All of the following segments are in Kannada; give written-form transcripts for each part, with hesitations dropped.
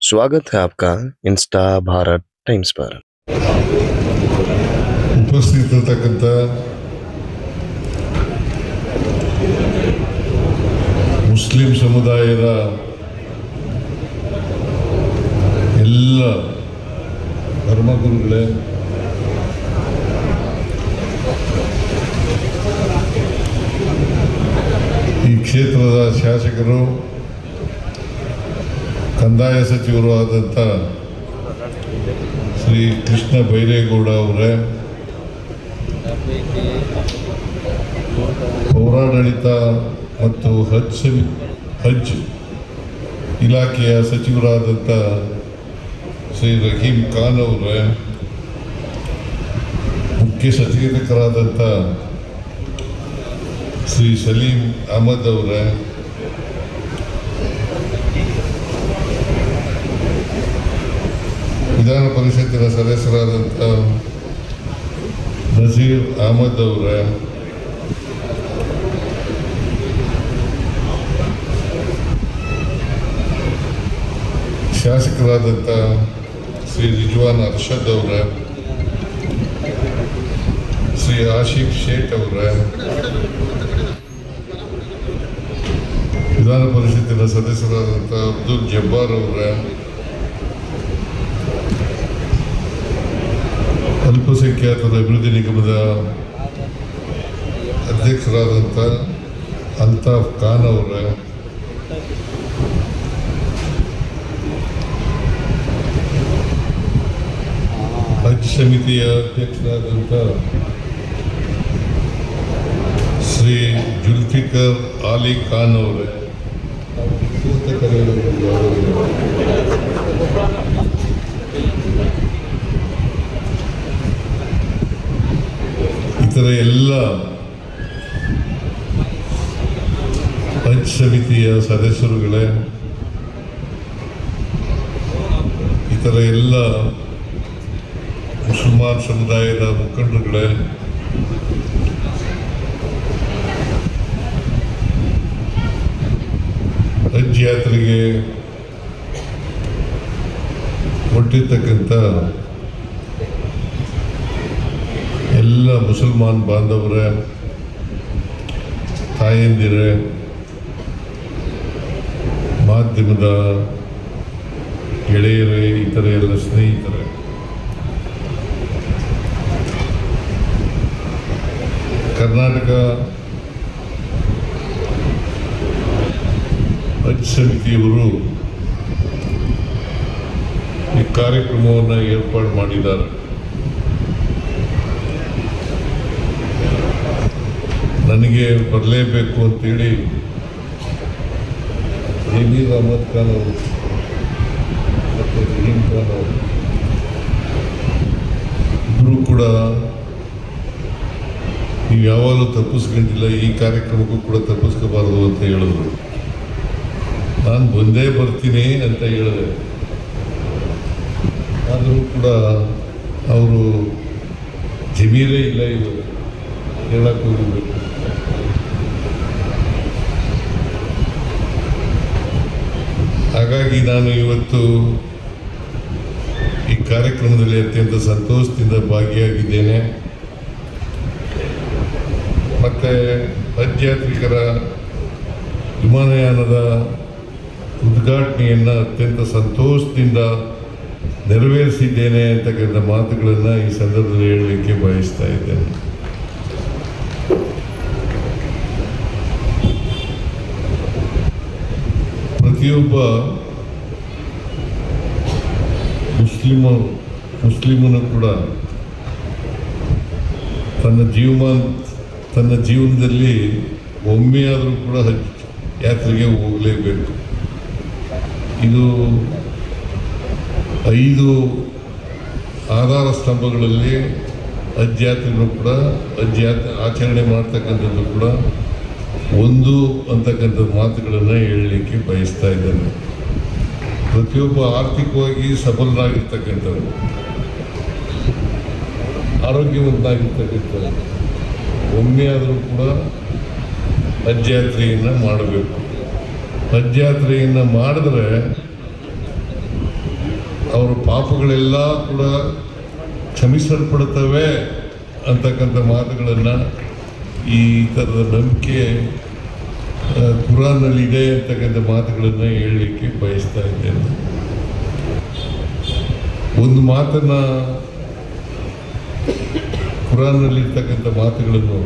स्वागत है आपका इंस्टा भारत टाइम्स पर। ಉಪಸ್ಥಿತರಿರ್ತಕ್ಕಂಥ ಮುಸ್ಲಿಂ ಸಮುದಾಯದ ಎಲ್ಲ ಧರ್ಮಗುರುಗಳೇ, ಈ ಕ್ಷೇತ್ರದ ಶಾಸಕರು, ಕಂದಾಯ ಸಚಿವರು ಆದಂಥ ಶ್ರೀ ಕೃಷ್ಣ ಬೈರೇಗೌಡ ಅವರೇ, ಪೌರಾಡಳಿತ ಮತ್ತು ಹಜ್ ಇಲಾಖೆಯ ಸಚಿವರಾದಂಥ ಶ್ರೀ ರಹೀಂ ಖಾನ್ ಅವರೇ, ಮುಖ್ಯ ಸಚೇತಕರಾದಂಥ ಶ್ರೀ ಸಲೀಂ ಅಹಮದ್ ಅವರೇ, ವಿಧಾನ ಪರಿಷತ್ತಿನ ಸದಸ್ಯರಾದಂಥ ನಜೀರ್ ಅಹಮದ್ ಅವರೇ, ಶಾಸಕರಾದಂಥ ಶ್ರೀ ರಿಜ್ವಾನ್ ಅರ್ಷದ್ ಅವರೇ, ಶ್ರೀ ಆಶಿಫ್ ಶೇಖ್ ಅವರೇ, ವಿಧಾನ ಪರಿಷತ್ತಿನ ಸದಸ್ಯರಾದಂಥ ಅಬ್ದುಲ್ ಜಬ್ಬಾರ್ ಅವರೇ, ಅಲ್ಪಸಂಖ್ಯಾತರ ಅಭಿವೃದ್ಧಿ ನಿಗಮದ ಅಧ್ಯಕ್ಷರಾದಂಥ ಅಲ್ತಾಫ್ ಖಾನ್ ಅವರೇ, ಹಜ್ ಸಮಿತಿಯ ಅಧ್ಯಕ್ಷರಾದಂಥ ಶ್ರೀ ಜುಲ್ಫಿಕರ್ ಅಲಿ ಖಾನ್ ಅವರೇ, ಇತರ ಎಲ್ಲ ಹಜ್ ಸಮಿತಿಯ ಸದಸ್ಯರುಗಳೇ, ಇತರ ಎಲ್ಲ ಮುಸಲ್ಮಾನ್ ಸಮುದಾಯದ ಮುಖಂಡರುಗಳೇ, ಹಜ್ ಯಾತ್ರೆಗೆ ಹೊರಟಿರ್ತಕ್ಕಂಥ ಎಲ್ಲ ಮುಸಲ್ಮಾನ್ ಬಾಂಧವರೇ, ತಾಯಂದಿರೇ, ಮಾಧ್ಯಮದ ಗೆಳೆಯರೇ, ಇತರ ಎಲ್ಲ ಸ್ನೇಹಿತರೆ, ಕರ್ನಾಟಕ ಹಜ್ ಸಮಿತಿಯವರು ಈ ಕಾರ್ಯಕ್ರಮವನ್ನು ಏರ್ಪಾಡು ಮಾಡಿದ್ದಾರೆ. ನನಗೆ ಬರಲೇಬೇಕು ಅಂತೇಳಿ ಜಮೀರ್ ಅಹಮದ್ ಖಾನ್ ಅವರು ಮತ್ತು ರಹೀಂ ಖಾನ್ ಅವರು ಇಬ್ಬರು ಕೂಡ ನೀವು ಯಾವಾಗಲೂ ತಪ್ಪಿಸ್ಕೊಂಡಿಲ್ಲ, ಈ ಕಾರ್ಯಕ್ರಮಕ್ಕೂ ಕೂಡ ತಪ್ಪಿಸ್ಕೋಬಾರ್ದು ಅಂತ ಹೇಳಿದ್ರು. ನಾನು ಬಂದೇ ಬರ್ತೀನಿ ಅಂತ ಹೇಳಿದೆ. ಆದರೂ ಕೂಡ ಅವರು ಜಮೀರೇ ಇಲ್ಲ, ಇದು ಹೇಳಕ್ಕೆ ಹೋಗಿರ್ಬೇಕು. ಹಾಗಾಗಿ ನಾನು ಇವತ್ತು ಈ ಕಾರ್ಯಕ್ರಮದಲ್ಲಿ ಅತ್ಯಂತ ಸಂತೋಷದಿಂದ ಭಾಗಿಯಾಗಿದ್ದೇನೆ. ಮತ್ತು ಹಜ್ ಯಾತ್ರಿಕರ ವಿಮಾನಯಾನದ ಉದ್ಘಾಟನೆಯನ್ನು ಅತ್ಯಂತ ಸಂತೋಷದಿಂದ ನೆರವೇರಿಸಿದ್ದೇನೆ ಅಂತಕ್ಕಂಥ ಮಾತುಗಳನ್ನು ಈ ಸಂದರ್ಭದಲ್ಲಿ ಹೇಳಲಿಕ್ಕೆ ಬಯಸ್ತಾ ಇದ್ದೇನೆ. ಪ್ರತಿಯೊಬ್ಬ ಮುಸ್ಲಿಮನು ಕೂಡ ತನ್ನ ಜೀವನದಲ್ಲಿ ಒಮ್ಮೆಯಾದರೂ ಕೂಡ ಹಜ್ ಯಾತ್ರೆಗೆ ಹೋಗಲೇಬೇಕು. ಇದು 5 ಆಧಾರ ಸ್ತಂಭಗಳಲ್ಲಿ ಹಜ್ ಯಾತ್ರೆಗಳು ಕೂಡ ಆಚರಣೆ ಮಾಡ್ತಕ್ಕಂಥದ್ದು ಕೂಡ ಒಂದು ಅಂತಕ್ಕಂಥ ಮಾತುಗಳನ್ನು ಹೇಳಲಿಕ್ಕೆ ಬಯಸ್ತಾ ಇದ್ದೇನೆ. ಪ್ರತಿಯೊಬ್ಬ ಆರ್ಥಿಕವಾಗಿ ಸಬಲರಾಗಿರ್ತಕ್ಕಂಥವ್ರು, ಆರೋಗ್ಯವಂತನಾಗಿರ್ತಕ್ಕಂಥವ್ರು ಒಮ್ಮೆ ಆದರೂ ಕೂಡ ಹಜ್ ಯಾತ್ರೆಯನ್ನು ಮಾಡಬೇಕು. ಹಜ್ ಯಾತ್ರೆಯನ್ನು ಮಾಡಿದ್ರೆ ಅವರ ಪಾಪಗಳೆಲ್ಲ ಕೂಡ ಕ್ಷಮಿಸಲ್ಪಡುತ್ತವೆ ಅಂತಕ್ಕಂಥ ಮಾತುಗಳನ್ನು, ಈ ಥರದ ನಂಬಿಕೆ ಕುರಾನ್ನಲ್ಲಿದೆ ಅಂತಕ್ಕಂಥ ಮಾತುಗಳನ್ನು ಹೇಳಲಿಕ್ಕೆ ಬಯಸ್ತಾ ಇದ್ದೇನೆ. ಒಂದು ಮಾತನ್ನು, ಕುರಾನ್ನಲ್ಲಿರ್ತಕ್ಕಂಥ ಮಾತುಗಳನ್ನು,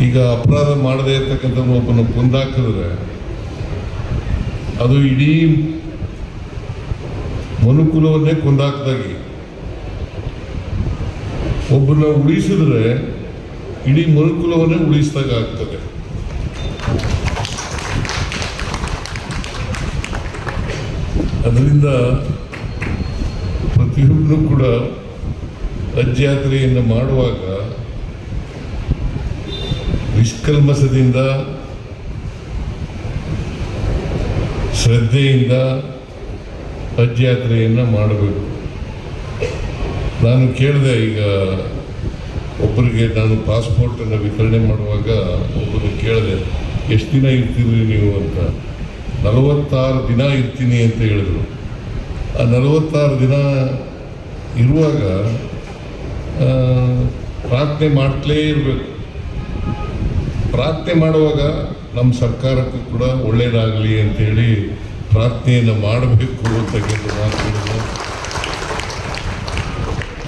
ಈಗ ಅಪರಾಧ ಮಾಡದೇ ಇರ್ತಕ್ಕಂಥ ಒಬ್ಬನ ಕೊಂದಾಕಿದ್ರೆ ಅದು ಇಡೀ ಮನುಕುಲವನ್ನೇ ಕೊಂದಾಕ್ದಾಗಿ, ಒಬ್ಬನ ಉಳಿಸಿದ್ರೆ ಇಡೀ ಮನುಕುಲವನ್ನೇ ಉಳಿಸಿದಾಗ ಆಗ್ತದೆ. ಅದರಿಂದ ಪ್ರತಿಯೊಬ್ಬನು ಕೂಡ ಹಜ್ ಯಾತ್ರೆಯನ್ನು ಮಾಡುವಾಗ ನಿಷ್ಕಲ್ಮಸದಿಂದ, ಶ್ರದ್ಧೆಯಿಂದ ಹಜ್ ಯಾತ್ರೆಯನ್ನು ಮಾಡಬೇಕು. ನಾನು ಕೇಳಿದೆ, ಈಗ ಒಬ್ಬರಿಗೆ ನಾನು ಪಾಸ್ಪೋರ್ಟನ್ನು ವಿತರಣೆ ಮಾಡುವಾಗ ಒಬ್ಬರಿಗೆ ಕೇಳಿದೆ, ಎಷ್ಟು ದಿನ ಇರ್ತೀರಿ ನೀವು ಅಂತ. 46 ದಿನ ಇರ್ತೀನಿ ಅಂತ ಹೇಳಿದ್ರು. ಆ 46 ದಿನ ಇರುವಾಗ ಪ್ರಾರ್ಥನೆ ಮಾಡ್ತಲೇ ಇರಬೇಕು. ಪ್ರಾರ್ಥನೆ ಮಾಡುವಾಗ ನಮ್ಮ ಸರ್ಕಾರಕ್ಕೂ ಕೂಡ ಒಳ್ಳೆಯದಾಗಲಿ ಅಂತೇಳಿ ಪ್ರಾರ್ಥನೆಯನ್ನು ಮಾಡಬೇಕು ಅಂತ ಮಾತುಗಳನ್ನು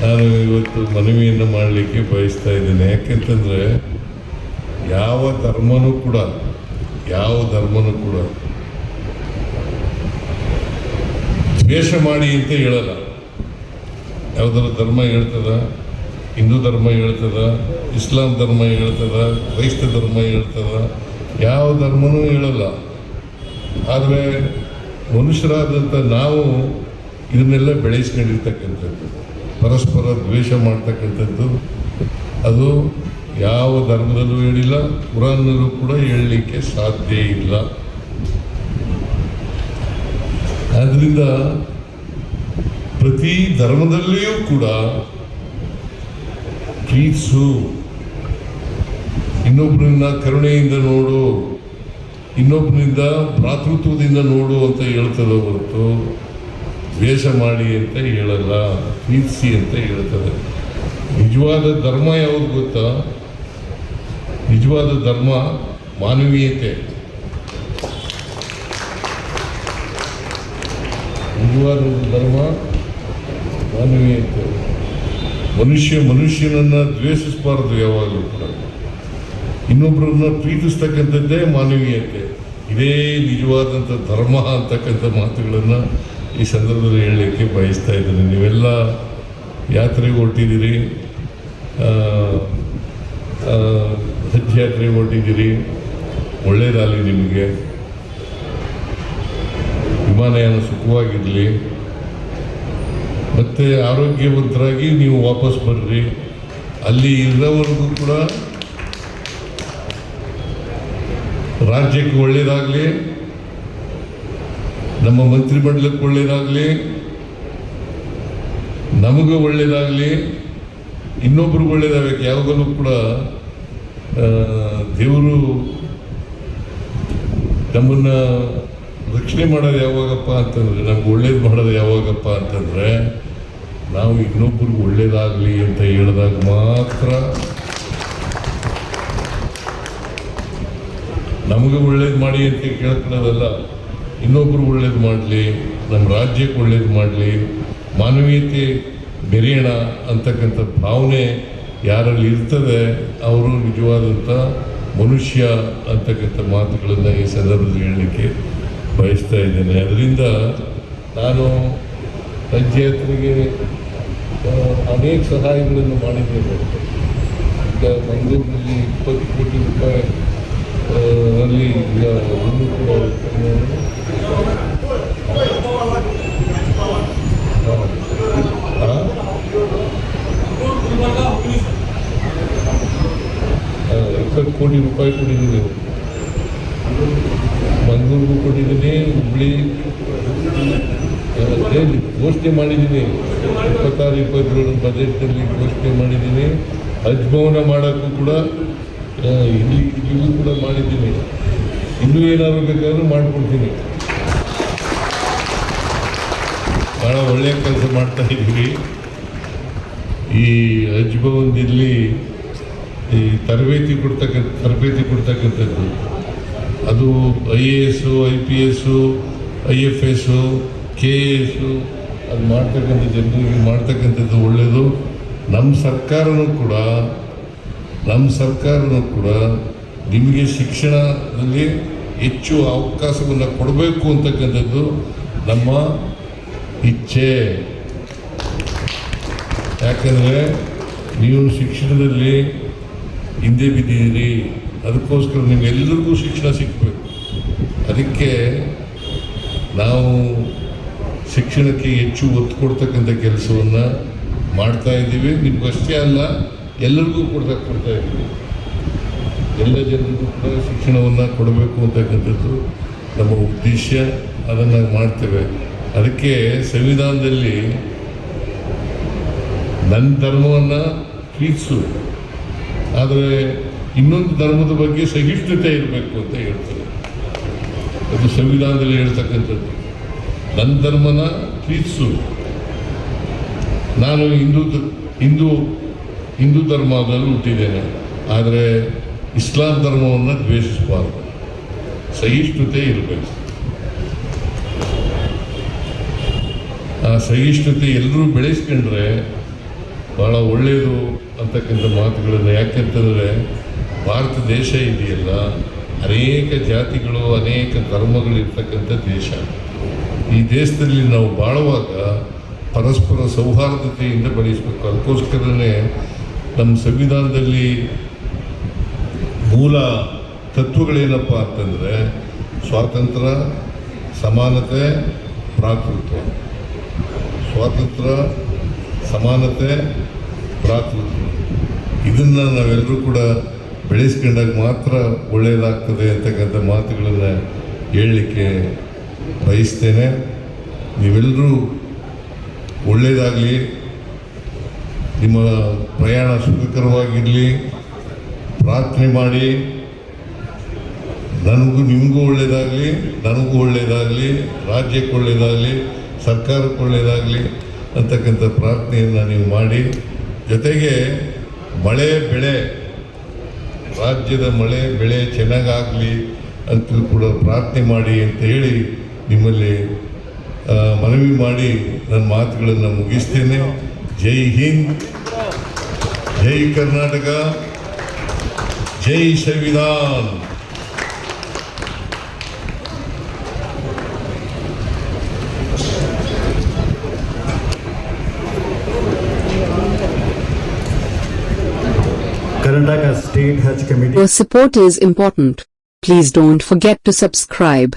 ನಾನು ಇವತ್ತು ಮನವಿಯನ್ನು ಮಾಡಲಿಕ್ಕೆ ಬಯಸ್ತಾ ಇದ್ದೇನೆ. ಯಾಕೆಂತಂದರೆ ಯಾವ ಧರ್ಮನೂ ಕೂಡ ದ್ವೇಷ ಮಾಡಿ ಅಂತ ಹೇಳಲ್ಲ. ಯಾವುದಾದ್ರು ಧರ್ಮ ಹೇಳ್ತದ, ಹಿಂದೂ ಧರ್ಮ ಹೇಳ್ತದ, ಇಸ್ಲಾಂ ಧರ್ಮ ಹೇಳ್ತದ, ಕ್ರೈಸ್ತ ಧರ್ಮ ಹೇಳ್ತದ, ಯಾವ ಧರ್ಮನೂ ಹೇಳಲ್ಲ. ಆದರೆ ಮನುಷ್ಯರಾದಂಥ ನಾವು ಇದನ್ನೆಲ್ಲ ಬೆಳೆಸ್ಕೊಂಡಿರ್ತಕ್ಕಂಥದ್ದು, ಪರಸ್ಪರ ದ್ವೇಷ ಮಾಡ್ತಕ್ಕಂಥದ್ದು, ಅದು ಯಾವ ಧರ್ಮದಲ್ಲೂ ಹೇಳಿಲ್ಲ, ಕುರಾನ್ನಲ್ಲೂ ಕೂಡ ಹೇಳಲಿಕ್ಕೆ ಸಾಧ್ಯ ಇಲ್ಲ. ಆದ್ದರಿಂದ ಪ್ರತಿ ಧರ್ಮದಲ್ಲಿಯೂ ಕೂಡ ಪ್ರೀತಿಸು, ಇನ್ನೊಬ್ಬರನ್ನ ಕರುಣೆಯಿಂದ ನೋಡು, ಇನ್ನೊಬ್ಬರಿಂದ ಭ್ರಾತೃತ್ವದಿಂದ ನೋಡು ಅಂತ ಹೇಳ್ತದೆ ಹೊರತು ದ್ವೇಷ ಮಾಡಿ ಅಂತ ಹೇಳಲ್ಲ, ಪ್ರೀತಿಸಿ ಅಂತ ಹೇಳ್ತದೆ. ನಿಜವಾದ ಧರ್ಮ ಯಾವುದು ಗೊತ್ತಾ? ನಿಜವಾದ ಧರ್ಮ ಮಾನವೀಯತೆ. ನಿಜವಾದ ಧರ್ಮ ಮಾನವೀಯತೆ. ಮನುಷ್ಯನನ್ನು ದ್ವೇಷಿಸಬಾರ್ದು, ಯಾವಾಗಲೂ ಕೂಡ ಇನ್ನೊಬ್ಬರನ್ನ ಪ್ರೀತಿಸ್ತಕ್ಕಂಥದ್ದೇ ಮಾನವೀಯತೆ. ಇದೇ ನಿಜವಾದಂಥ ಧರ್ಮ ಅಂತಕ್ಕಂಥ ಮಾತುಗಳನ್ನು ಈ ಸಂದರ್ಭದಲ್ಲಿ ಹೇಳಲಿಕ್ಕೆ ಬಯಸ್ತಾ ಇದ್ದೇನೆ. ನೀವೆಲ್ಲ ಯಾತ್ರೆಗೆ ಹೊರಟಿದ್ದೀರಿ, ಹಜ್ ಯಾತ್ರೆಗೆ ಹೊರಟಿದ್ದೀರಿ, ಒಳ್ಳೆಯದಾಗಲಿ ನಿಮಗೆ. ವಿಮಾನಯಾನ ಸುಖವಾಗಿರಲಿ, ಮತ್ತು ಆರೋಗ್ಯವಂತರಾಗಿ ನೀವು ವಾಪಸ್ ಬರ್ರಿ. ಅಲ್ಲಿ ಇರೋವರೆಗೂ ಕೂಡ ರಾಜ್ಯಕ್ಕೆ ಒಳ್ಳೆಯದಾಗಲಿ, ನಮ್ಮ ಮಂತ್ರಿಮಂಡಲಕ್ಕೆ ಒಳ್ಳೆಯದಾಗಲಿ, ನಮಗೂ ಒಳ್ಳೆಯದಾಗಲಿ, ಇನ್ನೊಬ್ರಿಗೆ ಒಳ್ಳೆಯದಾಗಬೇಕು. ಯಾವಾಗಲೂ ಕೂಡ ದೇವರು ನಮ್ಮನ್ನು ರಕ್ಷಣೆ ಮಾಡೋದು ಯಾವಾಗಪ್ಪ ಅಂತಂದರೆ, ನಮ್ಗೆ ಒಳ್ಳೇದು ಮಾಡೋದು ಯಾವಾಗಪ್ಪ ಅಂತಂದರೆ, ನಾವು ಇನ್ನೊಬ್ರಿಗೆ ಒಳ್ಳೇದಾಗಲಿ ಅಂತ ಹೇಳಿದಾಗ ಮಾತ್ರ. ನಮಗೆ ಒಳ್ಳೇದು ಮಾಡಿ ಅಂತ ಕೇಳ್ಕೊಳ್ಳೋದಲ್ಲ, ಇನ್ನೊಬ್ರು ಒಳ್ಳೇದು ಮಾಡಲಿ, ನಮ್ಮ ರಾಜ್ಯಕ್ಕೆ ಒಳ್ಳೇದು ಮಾಡಲಿ, ಮಾನವೀಯತೆ ಬೆರೆಯೋಣ ಅಂತಕ್ಕಂಥ ಭಾವನೆ ಯಾರಲ್ಲಿ ಇರ್ತದೆ ಅವರು ನಿಜವಾದಂಥ ಮನುಷ್ಯ ಅಂತಕ್ಕಂಥ ಮಾತುಗಳನ್ನು ಈ ಸಂದರ್ಭದಲ್ಲಿ ಹೇಳಲಿಕ್ಕೆ ಬಯಸ್ತಾ ಇದ್ದೇನೆ. ಅದರಿಂದ ನಾನು ಹಜ್ ಯಾತ್ರೆಗೆ ಅನೇಕ ಸಹಾಯಗಳನ್ನು ಮಾಡಿದ್ದೇನೆ. ಈಗ ಮಂಗಳೂರಿನಲ್ಲಿ 20 ಕೋಟಿ ರೂಪಾಯಿ ಅಲ್ಲಿ ಈಗ ಇನ್ನೂ ಕೂಡ 20 ಕೋಟಿ ರೂಪಾಯಿ ಕೊಟ್ಟಿದ್ದೀನಿ. ಮಂಗಳೂರಿಗೂ ಕೊಟ್ಟಿದ್ದೀನಿ, ಹುಬ್ಳಿ ಘೋಷಣೆ ಮಾಡಿದ್ದೀನಿ. 26-27 ಬಜೆಟ್ನಲ್ಲಿ ಘೋಷಣೆ ಮಾಡಿದ್ದೀನಿ. ಹಜ್ ಭವನ ಮಾಡೋಕ್ಕೂ ಕೂಡ ಇಲ್ಲಿಗೂ ಕೂಡ ಮಾಡಿದ್ದೀನಿ. ಇನ್ನೂ ಏನಾದರೂ ಬೇಕಾದ್ರೂ ಮಾಡಿಕೊಡ್ತೀನಿ. ಭಾಳ ಒಳ್ಳೆಯ ಕೆಲಸ ಮಾಡ್ತಾ ಇದ್ದೀವಿ. ಈ ಹಜ್ ಭವನದಲ್ಲಿ ಈ ತರಬೇತಿ ಕೊಡ್ತಕ್ಕಂಥದ್ದು ಅದು IAS, IPS, IFS, KS ಅದು ಮಾಡ್ತಕ್ಕಂಥದ್ದು ಒಳ್ಳೆಯದು. ನಮ್ಮ ಸರ್ಕಾರನೂ ಕೂಡ ನಿಮಗೆ ಶಿಕ್ಷಣದಲ್ಲಿ ಹೆಚ್ಚು ಅವಕಾಶವನ್ನು ಕೊಡಬೇಕು ಅಂತಕ್ಕಂಥದ್ದು ನಮ್ಮ ಇಚ್ಛೆ. ಯಾಕಂದರೆ ನೀವು ಶಿಕ್ಷಣದಲ್ಲಿ ಹಿಂದೆ ಬಿದ್ದಿದ್ದೀರಿ, ಅದಕ್ಕೋಸ್ಕರ ನಿಮ್ಗೆಲ್ಲರಿಗೂ ಶಿಕ್ಷಣ ಸಿಗಬೇಕು. ಅದಕ್ಕೆ ನಾವು ಶಿಕ್ಷಣಕ್ಕೆ ಹೆಚ್ಚು ಒತ್ತು ಕೊಡ್ತಕ್ಕಂಥ ಕೆಲಸವನ್ನು ಮಾಡ್ತಾ ಇದ್ದೀವಿ. ನಿಮಗಷ್ಟೇ ಅಲ್ಲ, ಎಲ್ಲರಿಗೂ ಕೊಡ್ತಾ ಇದ್ದೀವಿ. ಎಲ್ಲ ಜನರಿಗೂ ಕೂಡ ಶಿಕ್ಷಣವನ್ನು ಕೊಡಬೇಕು ಅಂತಕ್ಕಂಥದ್ದು ನಮ್ಮ ಉದ್ದೇಶ. ಅದನ್ನು ಮಾಡ್ತೇವೆ. ಅದಕ್ಕೆ ಸಂವಿಧಾನದಲ್ಲಿ ನನ್ನ ಧರ್ಮವನ್ನು ಪ್ರೀತಿಸು, ಆದರೆ ಇನ್ನೊಂದು ಧರ್ಮದ ಬಗ್ಗೆ ಸಹಿಷ್ಣುತೆ ಇರಬೇಕು ಅಂತ ಹೇಳ್ತಾರೆ. ಅದು ಸಂವಿಧಾನದಲ್ಲಿ ಹೇಳ್ತಕ್ಕಂಥದ್ದು. ನನ್ನ ಧರ್ಮನ ಪ್ರೀತಿಸು. ನಾನು ಹಿಂದೂ ಧರ್ಮದಲ್ಲಿ ಹುಟ್ಟಿದ್ದೇನೆ, ಆದರೆ ಇಸ್ಲಾಂ ಧರ್ಮವನ್ನು ದ್ವೇಷಿಸಬಾರ್ದು. ಸಹಿಷ್ಣುತೆ ಇರಬೇಕು. ಆ ಸಹಿಷ್ಣುತೆ ಎಲ್ಲರೂ ಬೆಳೆಸ್ಕೊಂಡ್ರೆ ಭಾಳ ಒಳ್ಳೆಯದು ಅಂತಕ್ಕಂಥ ಮಾತುಗಳನ್ನು. ಯಾಕೆಂತಂದರೆ ಭಾರತ ದೇಶ ಇದೆಯಲ್ಲ, ಅನೇಕ ಜಾತಿಗಳು, ಅನೇಕ ಧರ್ಮಗಳು ಇರ್ತಕ್ಕಂಥ ದೇಶ. ಈ ದೇಶದಲ್ಲಿ ನಾವು ಬಾಳುವಾಗ ಪರಸ್ಪರ ಸೌಹಾರ್ದತೆಯಿಂದ ಬೆಳೆಸಬೇಕು. ಅದಕ್ಕೋಸ್ಕರನೇ ನಮ್ಮ ಸಂವಿಧಾನದಲ್ಲಿ ಮೂಲ ತತ್ವಗಳೇನಪ್ಪ ಅಂತಂದರೆ ಸ್ವಾತಂತ್ರ್ಯ, ಸಮಾನತೆ, ಭ್ರಾತೃತ್ವ. ಸ್ವಾತಂತ್ರ್ಯ, ಸಮಾನತೆ, ಭ್ರಾತೃತ್ವ. ಇದನ್ನು ನಾವೆಲ್ಲರೂ ಕೂಡ ಬೆಳೆಸ್ಕೊಂಡಾಗ ಮಾತ್ರ ಒಳ್ಳೆಯದಾಗ್ತದೆ ಅಂತಕ್ಕಂಥ ಮಾತುಗಳನ್ನು ಹೇಳಲಿಕ್ಕೆ ಬಯಸ್ತೇನೆ. ನೀವೆಲ್ಲರೂ ಒಳ್ಳೆಯದಾಗಲಿ, ನಿಮ್ಮ ಪ್ರಯಾಣ ಸುಖಕರವಾಗಿರಲಿ, ಪ್ರಾರ್ಥನೆ ಮಾಡಿ. ನಿಮಗೂ ಒಳ್ಳೆಯದಾಗಲಿ, ನನಗೂ ಒಳ್ಳೆಯದಾಗಲಿ, ರಾಜ್ಯಕ್ಕೆ ಒಳ್ಳೆಯದಾಗಲಿ, ಸರ್ಕಾರಕ್ಕೆ ಒಳ್ಳೆಯದಾಗಲಿ ಅಂತಕ್ಕಂಥ ಪ್ರಾರ್ಥನೆಯನ್ನು ನೀವು ಮಾಡಿ. ಜೊತೆಗೆ ಬೆಳೆ, ರಾಜ್ಯದ ಬೆಳೆ ಚೆನ್ನಾಗಾಗಲಿ ಅಂತ ಕೂಡ ಪ್ರಾರ್ಥನೆ ಮಾಡಿ ಅಂತ ಹೇಳಿ ನಿಮ್ಮಲ್ಲಿ ಮನವಿ ಮಾಡಿ ನನ್ನ ಮಾತುಗಳನ್ನು ಮುಗಿಸ್ತೇನೆ. ಜೈ ಹಿಂದ್, ಜೈ ಕರ್ನಾಟಕ, ಜೈ ಸಂವಿಧಾನ್. Karnataka State Hajj Committee. Your support is important. Please don't forget to subscribe.